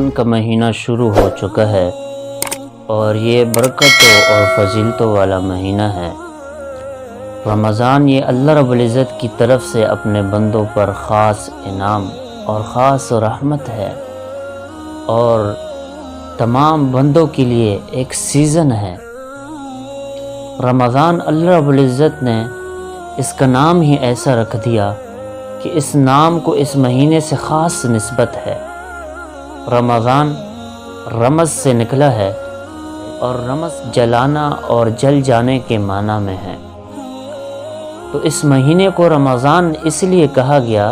رمضان کا مہینہ شروع ہو چکا ہے اور یہ برکتوں اور فضیلتوں والا مہینہ ہے۔ رمضان یہ اللہ رب العزت کی طرف سے اپنے بندوں پر خاص انعام اور خاص رحمت ہے، اور تمام بندوں کے لیے ایک سیزن ہے۔ رمضان اللہ رب العزت نے اس کا نام ہی ایسا رکھ دیا کہ اس نام کو اس مہینے سے خاص نسبت ہے۔ رمضان رمض سے نکلا ہے، اور رمض جلانا اور جل جانے کے معنی میں ہے۔ تو اس مہینے کو رمضان اس لیے کہا گیا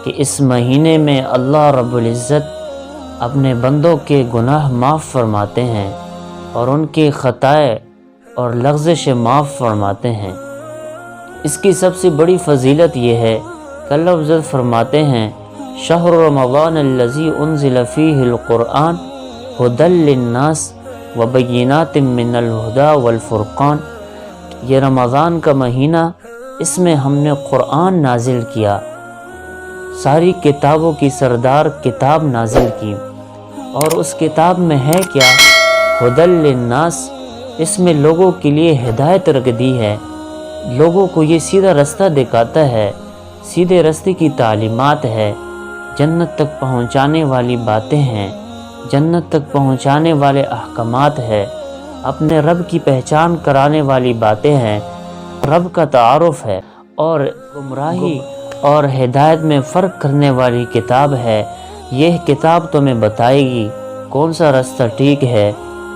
کہ اس مہینے میں اللہ رب العزت اپنے بندوں کے گناہ معاف فرماتے ہیں اور ان کی خطائیں اور لغزشیں معاف فرماتے ہیں۔ اس کی سب سے بڑی فضیلت یہ ہے کہ اللہ رب العزت فرماتے ہیں شہر رمضان الذی انزل فیہ القرآن ھدی للناس وبینات من الہدی والفرقان۔ یہ رمضان کا مہینہ، اس میں ہم نے قرآن نازل کیا، ساری کتابوں کی سردار کتاب نازل کی، اور اس کتاب میں ہے کیا؟ ھدی للناس۔ اس میں لوگوں کے لیے ہدایت رکھ دی ہے، لوگوں کو یہ سیدھا رستہ دکھاتا ہے، سیدھے راستے کی تعلیمات ہے، جنت تک پہنچانے والی باتیں ہیں، جنت تک پہنچانے والے احکامات ہے، اپنے رب کی پہچان کرانے والی باتیں ہیں، رب کا تعارف ہے، اور گمراہی اور ہدایت میں فرق کرنے والی کتاب ہے۔ یہ کتاب تمہیں بتائے گی کون سا راستہ ٹھیک ہے،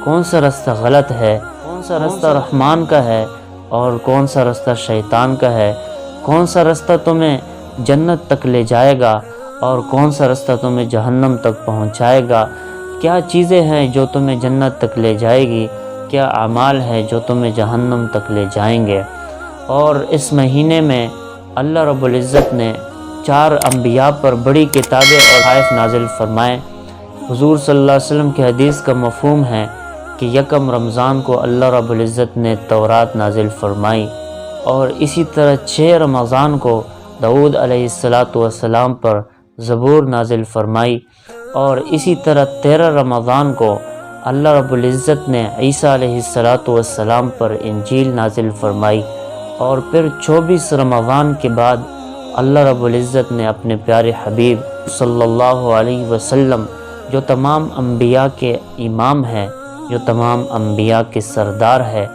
کون سا راستہ غلط ہے، کون سا راستہ رحمان کا ہے اور کون سا راستہ شیطان کا ہے، کون سا راستہ تمہیں جنت تک لے جائے گا اور کون سا راستہ تمہیں جہنم تک پہنچائے گا، کیا چیزیں ہیں جو تمہیں جنت تک لے جائے گی، کیا اعمال ہے جو تمہیں جہنم تک لے جائیں گے۔ اور اس مہینے میں اللہ رب العزت نے 4 انبیاء پر بڑی کتابیں اور تحائف نازل فرمائے۔ حضور صلی اللہ علیہ وسلم کی حدیث کا مفہوم ہے کہ یکم رمضان کو اللہ رب العزت نے تورات نازل فرمائی، اور اسی طرح 6 رمضان کو داؤد علیہ السلام پر زبور نازل فرمائی، اور اسی طرح 13 رمضان کو اللہ رب العزت نے عیسیٰ علیہ السلام پر انجیل نازل فرمائی، اور پھر 24 رمضان کے بعد اللہ رب العزت نے اپنے پیارے حبیب صلی اللہ علیہ وسلم جو تمام انبیاء کے امام ہیں، جو تمام انبیاء کے سردار ہے،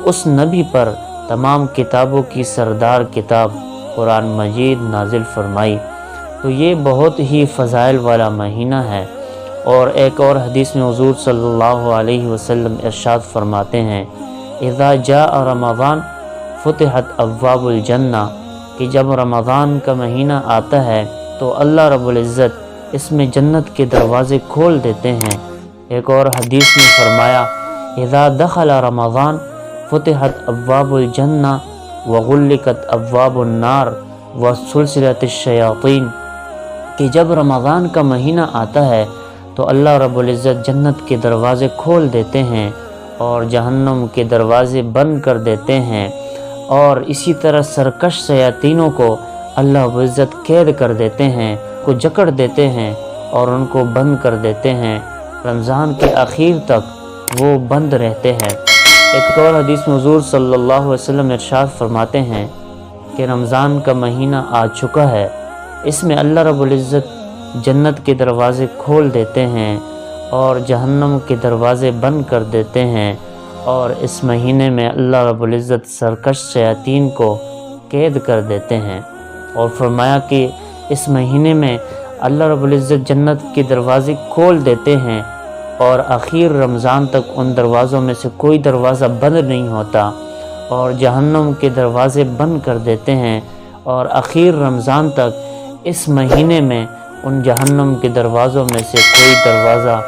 اس نبی پر تمام کتابوں کی سردار کتاب قرآن مجید نازل فرمائی۔ تو یہ بہت ہی فضائل والا مہینہ ہے۔ اور ایک اور حدیث میں حضور صلی اللہ علیہ وسلم ارشاد فرماتے ہیں اذا جاء رمضان فتحت ابواب الجنہ، کہ جب رمضان کا مہینہ آتا ہے تو اللہ رب العزت اس میں جنت کے دروازے کھول دیتے ہیں۔ ایک اور حدیث میں فرمایا اذا دخل رمضان فتحت ابواب الجنہ وغلقت ابواب النار وسلسلت الشیاطین، کہ جب رمضان کا مہینہ آتا ہے تو اللہ رب العزت جنت کے دروازے کھول دیتے ہیں اور جہنم کے دروازے بند کر دیتے ہیں، اور اسی طرح سرکش شیاطینوں کو اللہ رب العزت قید کر دیتے ہیں، کو جکڑ دیتے ہیں اور ان کو بند کر دیتے ہیں، رمضان کے آخر تک وہ بند رہتے ہیں۔ ایک اور حدیث میں حضور صلی اللہ علیہ وسلم ارشاد فرماتے ہیں کہ رمضان کا مہینہ آ چکا ہے، اس میں اللہ رب العزت جنت کے دروازے کھول دیتے ہیں اور جہنم کے دروازے بند کر دیتے ہیں، اور اس مہینے میں اللہ رب العزت سرکش شیاطین کو قید کر دیتے ہیں۔ اور فرمایا کہ اس مہینے میں اللہ رب العزت جنت کے دروازے کھول دیتے ہیں اور آخر رمضان تک ان دروازوں میں سے کوئی دروازہ بند نہیں ہوتا، اور جہنم کے دروازے بند کر دیتے ہیں، اور آخر رمضان تک اس مہینے میں ان جہنم کے دروازوں میں سے کوئی دروازہ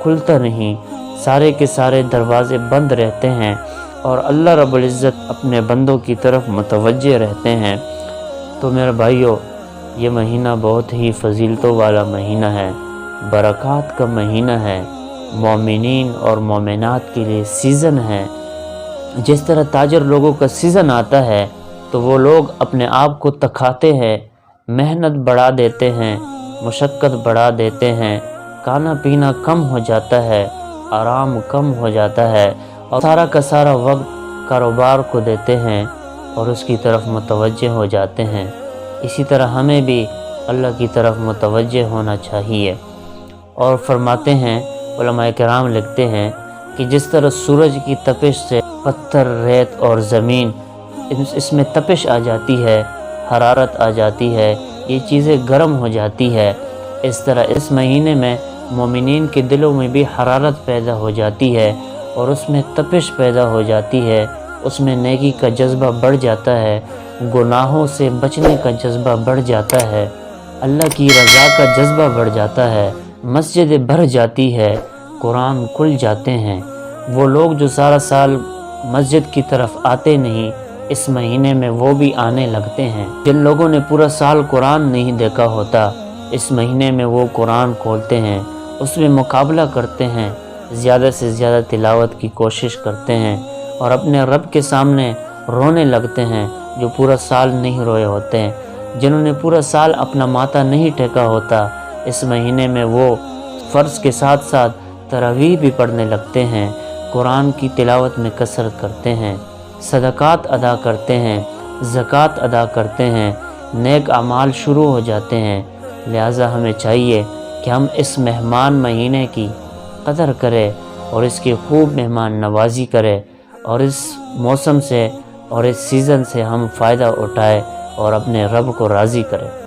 کھلتا نہیں، سارے کے سارے دروازے بند رہتے ہیں، اور اللہ رب العزت اپنے بندوں کی طرف متوجہ رہتے ہیں۔ تو میرے بھائیو، یہ مہینہ بہت ہی فضیلتوں والا مہینہ ہے، برکات کا مہینہ ہے، مومنین اور مومنات کے لیے سیزن ہے۔ جس طرح تاجر لوگوں کا سیزن آتا ہے تو وہ لوگ اپنے آپ کو تکھاتے ہیں، محنت بڑھا دیتے ہیں، مشقت بڑھا دیتے ہیں، کھانا پینا کم ہو جاتا ہے، آرام کم ہو جاتا ہے اور سارا کا سارا وقت کاروبار کو دیتے ہیں اور اس کی طرف متوجہ ہو جاتے ہیں۔ اسی طرح ہمیں بھی اللہ کی طرف متوجہ ہونا چاہیے۔ اور فرماتے ہیں، علماء کرام لکھتے ہیں کہ جس طرح سورج کی تپش سے پتھر، ریت اور زمین اس میں تپش آ جاتی ہے، حرارت آ جاتی ہے، یہ چیزیں گرم ہو جاتی ہے، اس طرح اس مہینے میں مومنین کے دلوں میں بھی حرارت پیدا ہو جاتی ہے اور اس میں تپش پیدا ہو جاتی ہے، اس میں نیکی کا جذبہ بڑھ جاتا ہے، گناہوں سے بچنے کا جذبہ بڑھ جاتا ہے، اللہ کی رضا کا جذبہ بڑھ جاتا ہے، مسجدیں بھر جاتی ہے، قرآن کھل جاتے ہیں۔ وہ لوگ جو سارا سال مسجد کی طرف آتے نہیں، اس مہینے میں وہ بھی آنے لگتے ہیں۔ جن لوگوں نے پورا سال قرآن نہیں دیکھا ہوتا، اس مہینے میں وہ قرآن کھولتے ہیں، اس میں مقابلہ کرتے ہیں، زیادہ سے زیادہ تلاوت کی کوشش کرتے ہیں اور اپنے رب کے سامنے رونے لگتے ہیں جو پورا سال نہیں روئے ہوتے ہیں۔ جنہوں نے پورا سال اپنا ماتھا نہیں ٹیکا ہوتا، اس مہینے میں وہ فرض کے ساتھ ساتھ تراویح بھی پڑھنے لگتے ہیں، قرآن کی تلاوت میں کثرت کرتے ہیں، صدقات ادا کرتے ہیں، زکوٰۃ ادا کرتے ہیں، نیک اعمال شروع ہو جاتے ہیں۔ لہٰذا ہمیں چاہیے کہ ہم اس مہمان مہینے کی قدر کریں اور اس کی خوب مہمان نوازی کریں اور اس موسم سے اور اس سیزن سے ہم فائدہ اٹھائیں اور اپنے رب کو راضی کریں۔